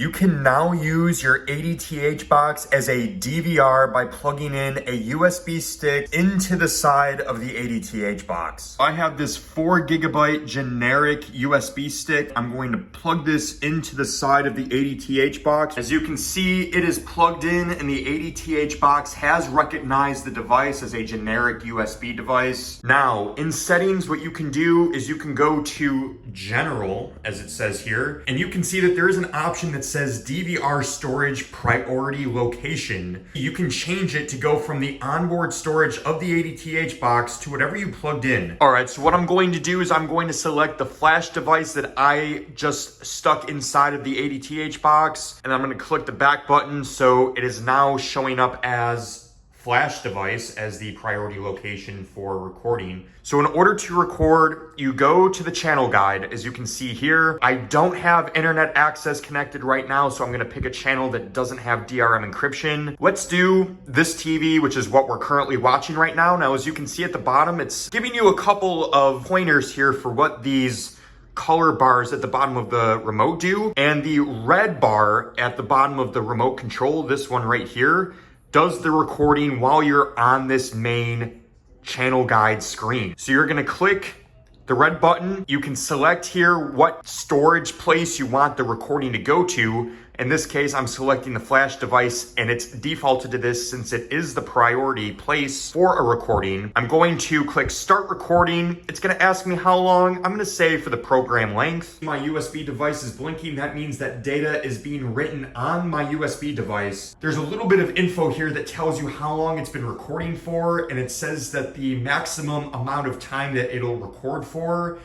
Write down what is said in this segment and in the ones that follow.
You can now use your ADTH box as a DVR by plugging in a USB stick into the side of the ADTH box. I have this 4 GB generic USB stick. I'm going to plug this into the side of the ADTH box. As you can see, it is plugged in and the ADTH box has recognized the device as a generic USB device. Now, in settings, what you can do is you can go to General, as it says here, and you can see that there is an option that says DVR storage priority location. You can change it to go from the onboard storage of the ADTH box to whatever you plugged in. All right, so what I'm going to do is I'm going to select the flash device that I just stuck inside of the ADTH box, and I'm going to click the back button so it is now showing up as flash device as the priority location for recording. So in order to record, you go to the channel guide. As you can see here, I don't have internet access connected right now, so I'm gonna pick a channel that doesn't have DRM encryption. Let's do this TV, which is what we're currently watching right now. Now, as you can see at the bottom, it's giving you a couple of pointers here for what these color bars at the bottom of the remote do. And the red bar at the bottom of the remote control, this one right here, does the recording while you're on this main channel guide screen. So you're gonna click the red button. You can select here what storage place you want the recording to go to. In this case, I'm selecting the flash device and it's defaulted to this since it is the priority place for a recording. I'm going to click start recording. It's gonna ask me how long. I'm gonna say for the program length. My USB device is blinking. That means that data is being written on my USB device. There's a little bit of info here that tells you how long it's been recording for, and it says that the maximum amount of time that it'll record for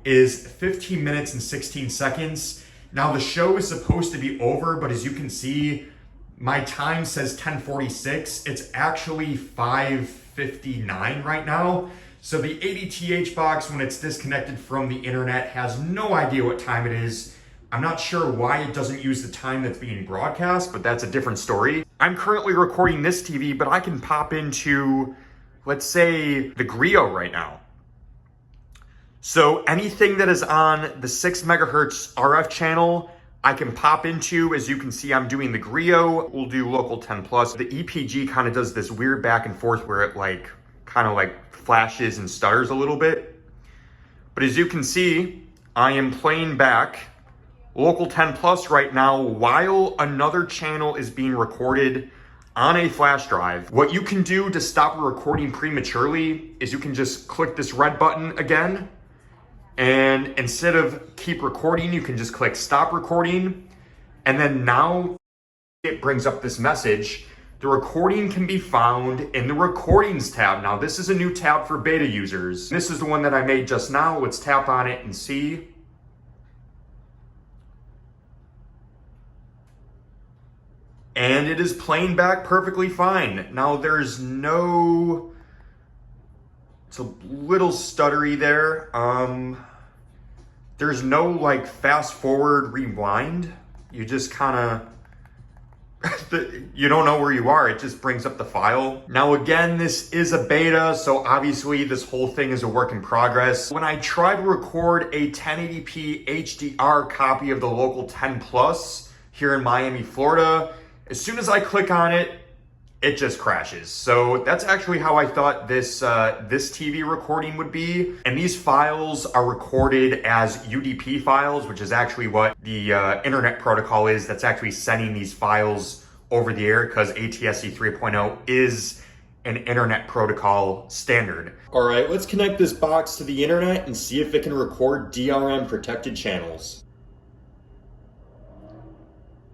is 15 minutes and 16 seconds. Now the show is supposed to be over, but as you can see, my time says 10:46. It's actually 5:59 right now. So the ADTH box, when it's disconnected from the internet, has no idea what time it is. I'm not sure why it doesn't use the time that's being broadcast, but that's a different story. I'm currently recording this TV, but I can pop into, let's say, the Griot right now. So anything that is on the 6 megahertz RF channel, I can pop into. As you can see, I'm doing the Griot. We'll do local 10 plus. The EPG kind of does this weird back and forth where it kind of flashes and stutters a little bit. But as you can see, I am playing back local 10 plus right now while another channel is being recorded on a flash drive. What you can do to stop a recording prematurely is you can just click this red button again. And instead of keep recording, you can just click stop recording. And then now it brings up this message. The recording can be found in the recordings tab. Now this is a new tab for beta users. This is the one that I made just now. Let's tap on it and see. And it is playing back perfectly fine. Now there's no, it's a little stuttery there. There's no fast forward rewind. You just kind of, you don't know where you are. It just brings up the file. Now again, this is a beta, so obviously this whole thing is a work in progress. When I try to record a 1080p HDR copy of the local 10 plus here in Miami, Florida, as soon as I click on it, it just crashes. So that's actually how I thought this TV recording would be. And these files are recorded as UDP files, which is actually what the internet protocol is that's actually sending these files over the air, because ATSC 3.0 is an internet protocol standard. All right, let's connect this box to the internet and see if it can record DRM protected channels.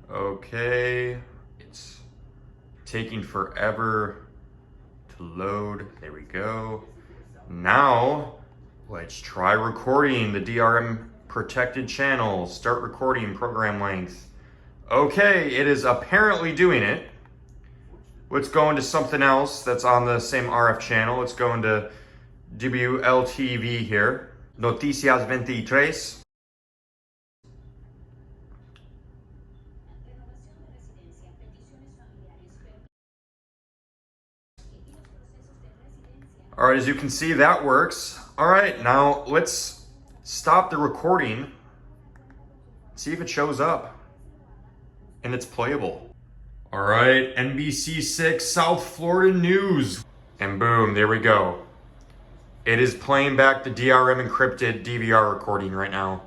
Okay. Taking forever to load. There we go. Now, let's try recording the DRM protected channel. Start recording program length. Okay, it is apparently doing it. Let's go into something else that's on the same RF channel. Let's go into WLTV here. Noticias 23. All right, as you can see, that works. All right, now let's stop the recording, see if it shows up. and it's playable. All right, NBC6 South Florida News. And boom, there we go. It is playing back the DRM encrypted DVR recording right now.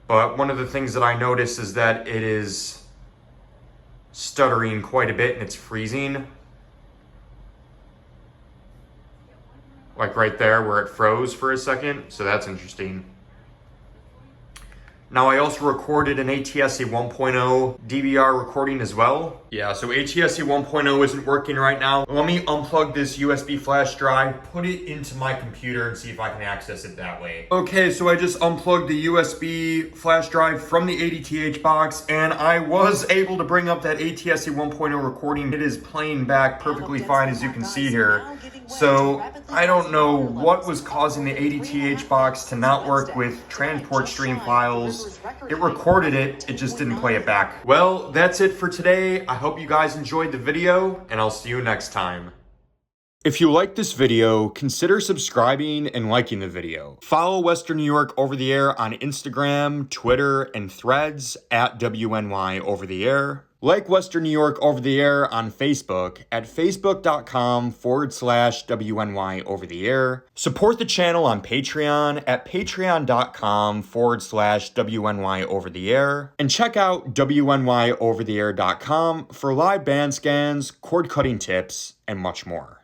But one of the things that I noticed is that it is stuttering quite a bit and it's freezing. Like right there where it froze for a second. So that's interesting. Now I also recorded an ATSC 1.0 DVR recording as well. Yeah, so ATSC 1.0 isn't working right now. Let me unplug this USB flash drive, put it into my computer and see if I can access it that way. Okay, so I just unplugged the USB flash drive from the ADTH box and I was able to bring up that ATSC 1.0 recording. It is playing back perfectly fine as you can see here. So I don't know what was causing the ADTH box to not work with transport stream files. It recorded it, it just didn't play it back. Well, that's it for today. I hope you guys enjoyed the video, and I'll see you next time. If you like this video, consider subscribing and liking the video. Follow Western New York Over the Air on Instagram, Twitter, and Threads at WNY Over the Air. Like Western New York Over the Air on Facebook at facebook.com/WNY Over the Air. Support the channel on Patreon at patreon.com/WNY Over the Air. And check out WNYOvertheair.com for live band scans, cord cutting tips, and much more.